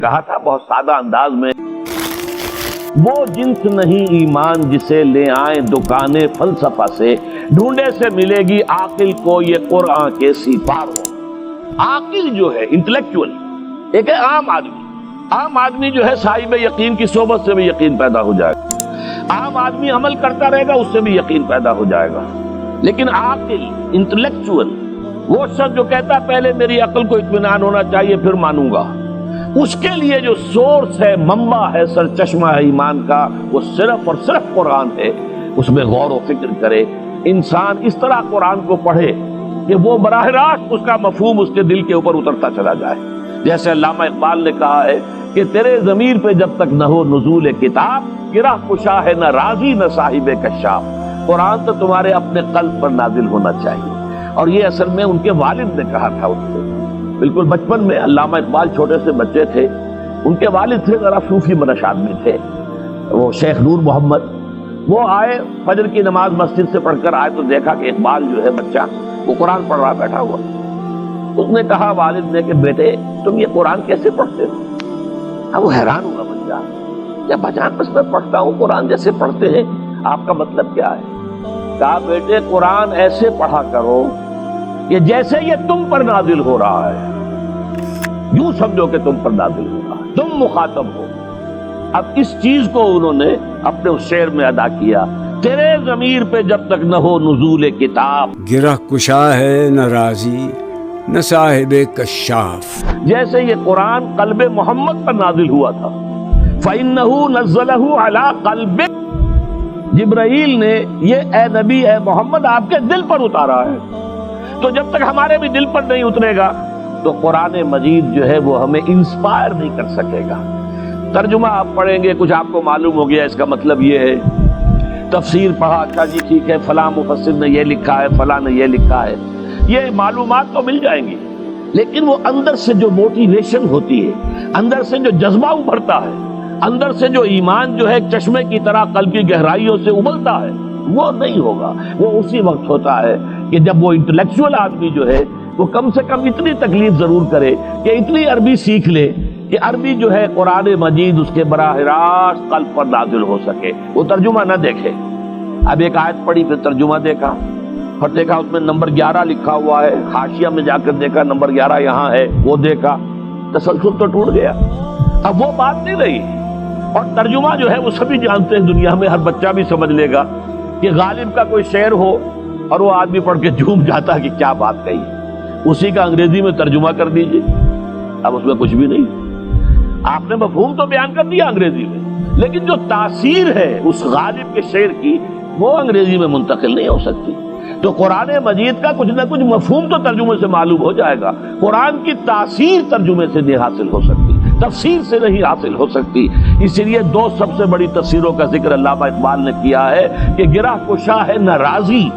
کہا تھا بہت سادہ انداز میں، وہ جنس نہیں ایمان جسے لے آئیں دکانیں فلسفہ سے، ڈھونڈے سے ملے گی عاقل کو یہ قرآن کے سیپار ہو۔ عاقل جو ہے انٹلیکچوئل، ایک ہے عام آدمی۔ عام آدمی جو ہے صاحب یقین کی صحبت سے بھی یقین پیدا ہو جائے گا، عام آدمی عمل کرتا رہے گا، اس سے بھی یقین پیدا ہو جائے گا۔ لیکن عاقل انٹلیکچوئل وہ شخص جو کہتا ہے پہلے میری عقل کو اطمینان ہونا چاہیے پھر مانوں گا، اس کے لیے جو سورس ہے، منبع ہے، سرچشمہ ہے ایمان کا، وہ صرف اور صرف قرآن ہے۔ اس میں غور و فکر کرے، انسان اس طرح قرآن کو پڑھے کہ وہ براہ راست اس کا مفہوم اس کے دل کے اوپر اترتا چلا جائے۔ جیسے علامہ اقبال نے کہا ہے کہ تیرے ضمیر پہ جب تک نہ ہو نزول کتاب، گرہ کشا ہے نہ رازی نہ صاحب کشاف۔ قرآن تو تمہارے اپنے قلب پر نازل ہونا چاہیے۔ اور یہ اصل میں ان کے والد نے کہا تھا اس سے، بالکل بچپن میں۔ علامہ اقبال چھوٹے سے بچے تھے، ان کے والد تھے ذرا صوفی منش آدمی تھے، وہ شیخ نور محمد۔ وہ آئے فجر کی نماز مسجد سے پڑھ کر آئے تو دیکھا کہ اقبال جو ہے بچہ وہ قرآن پڑھ رہا بیٹھا ہوا۔ اس نے کہا والد نے کہ بیٹے تم یہ قرآن کیسے پڑھتے ہو؟ اب وہ حیران ہوا بچہ، یا بجان بس میں پڑھتا ہوں قرآن جیسے پڑھتے ہیں، آپ کا مطلب کیا ہے؟ کہا بیٹے قرآن ایسے پڑھا کرو کہ جیسے یہ تم پر نازل ہو رہا ہے، یوں سمجھو کہ تم پر نازل ہو رہا ہے، تم مخاطب ہو۔ اب اس چیز کو انہوں نے اپنے اس شعر میں ادا کیا، تیرے ضمیر پہ جب تک نہ ہو نزول کتاب، گرہ کشا ہے نہ رازی نہ صاحب کشاف۔ جیسے یہ قرآن قلب محمد پر نازل ہوا تھا، فَإِنَّهُ نَزَّلَهُ عَلَىٰ قَلْبِكَ، جبرائیل نے یہ اے نبی اے محمد آپ کے دل پر اتارا ہے۔ تو جب تک ہمارے بھی دل پر نہیں اترے گا تو قرآن مجید جو ہے وہ ہمیں انسپائر نہیں کر سکے گا۔ ترجمہ آپ پڑھیں گے، کچھ آپ کو معلوم ہو گیا اس کا مطلب یہ ہے، تفسیر پڑھا، اچھا جی ٹھیک ہے فلاں مفسر نے یہ لکھا ہے، فلاں نے یہ لکھا ہے، یہ معلومات تو مل جائیں گی، لیکن وہ اندر سے جو موٹیویشن ہوتی ہے، اندر سے جو جذبہ ابھرتا ہے، اندر سے جو ایمان جو ہے چشمے کی طرح قلب کی گہرائیوں سے ابلتا ہے، وہ نہیں ہوگا۔ وہ اسی وقت ہوتا ہے کہ جب وہ انٹلیکچوئل آدمی جو ہے وہ کم سے کم اتنی تکلیف ضرور کرے کہ اتنی عربی سیکھ لے کہ عربی جو ہے قرآن مجید اس کے براہ راست قلب پر نازل ہو سکے، وہ ترجمہ نہ دیکھے۔ اب ایک آیت پڑھی پھر ترجمہ دیکھا، پھر دیکھا اس میں نمبر 11 لکھا ہوا ہے، حاشیہ میں جا کر دیکھا نمبر 11 یہاں ہے، وہ دیکھا، تسلسل تو ٹوٹ گیا۔ اب وہ بات نہیں رہی۔ اور ترجمہ جو ہے وہ سبھی جانتے ہیں، دنیا میں ہر بچہ بھی سمجھ لے گا کہ غالب کا کوئی شعر ہو اور وہ آدمی پڑھ کے جھوم جاتا ہے کہ کیا بات کہی، اسی کا انگریزی میں ترجمہ کر دیجئے، اب اس میں کچھ بھی نہیں۔ آپ نے مفہوم تو بیان کر دیا انگریزی میں، لیکن جو تاثیر ہے اس غالب کے شعر کی وہ انگریزی میں منتقل نہیں ہو سکتی۔ تو قرآن مجید کا کچھ نہ کچھ مفہوم تو ترجمے سے معلوم ہو جائے گا، قرآن کی تاثیر ترجمے سے نہیں حاصل ہو سکتی، تفسیر سے نہیں حاصل ہو سکتی۔ اسی لیے دو سب سے بڑی تفسیروں کا ذکر علامہ اقبال نے کیا ہے کہ گرہ کشا ہے نہ رازی،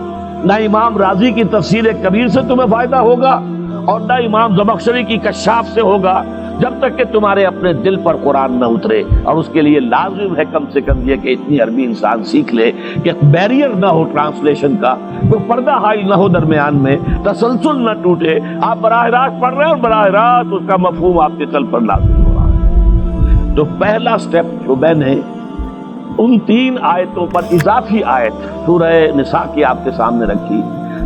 نہ امام رازی کی تفسیر کبیر سے تمہیں فائدہ ہوگا اور نہ امام زمخشری کی کشاف سے ہوگا، جب تک کہ تمہارے اپنے دل پر قرآن نہ اترے۔ اور اس کے لیے لازم ہے کم سے کم یہ کہ اتنی عربی انسان سیکھ لے کہ بیریئر نہ ہو ٹرانسلیشن کا، کوئی پردہ حائل نہ ہو درمیان میں، تسلسل نہ ٹوٹے، آپ براہ راست پڑھ رہے ہیں اور براہ راست اس کا مفہوم آپ کے قلب پر نازل ہو رہا ہے۔ تو پہلا سٹیپ جو میں نے ان 3 آیتوں پر اضافی آیت سورہ نساء کی آپ کے سامنے رکھی،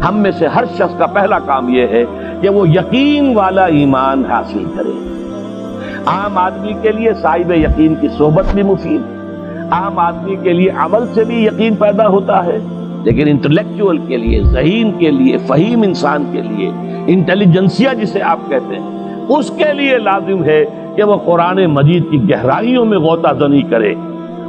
ہم میں سے ہر شخص کا پہلا کام یہ ہے کہ وہ یقین والا ایمان حاصل کرے۔ عام آدمی کے لیے صاحب یقین کی صحبت بھی مفید، عام آدمی کے لیے عمل سے بھی یقین پیدا ہوتا ہے، لیکن انٹلیکچوئل کے لیے، ذہین کے لیے، فہیم انسان کے لیے، انٹیلیجنسیا جسے آپ کہتے ہیں، اس کے لیے لازم ہے کہ وہ قرآن مجید کی گہرائیوں میں غوطہ زنی کرے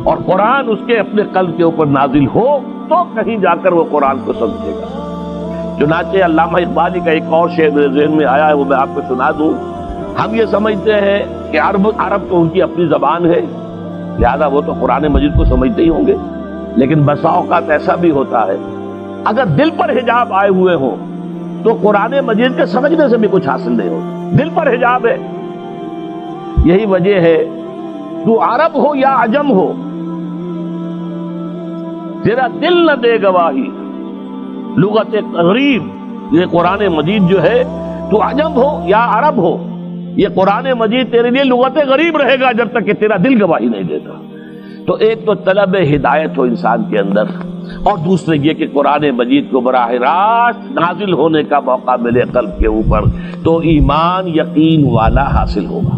اور قرآن اس کے اپنے قلب کے اوپر نازل ہو تو کہیں جا کر وہ قرآن کو سمجھے گا۔ چنانچہ علامہ اقبال کا ایک اور شعر میرے ذہن میں آیا ہے، وہ میں آپ کو سنا دوں۔ ہم یہ سمجھتے ہیں کہ عرب تو ان کی اپنی زبان ہے، لہذا وہ تو قرآن مجید کو سمجھتے ہی ہوں گے، لیکن بسا اوقات ایسا بھی ہوتا ہے اگر دل پر حجاب آئے ہوئے ہوں تو قرآن مجید کے سمجھنے سے بھی کچھ حاصل نہیں ہوتا، دل پر حجاب ہے۔ یہی وجہ ہے تو عرب ہو یا عجم ہو، تیرا دل نہ دے گواہی، لغت غریب، یہ قرآن مجید جو ہے تو عجم ہو یا عرب ہو، یہ قرآن مجید تیرے لیے لغت غریب رہے گا جب تک کہ تیرا دل گواہی نہیں دیتا۔ تو ایک تو طلب ہدایت ہو انسان کے اندر، اور دوسرے یہ کہ قرآن مجید کو براہ راست نازل ہونے کا موقع ملے قلب کے اوپر، تو ایمان یقین والا حاصل ہوگا۔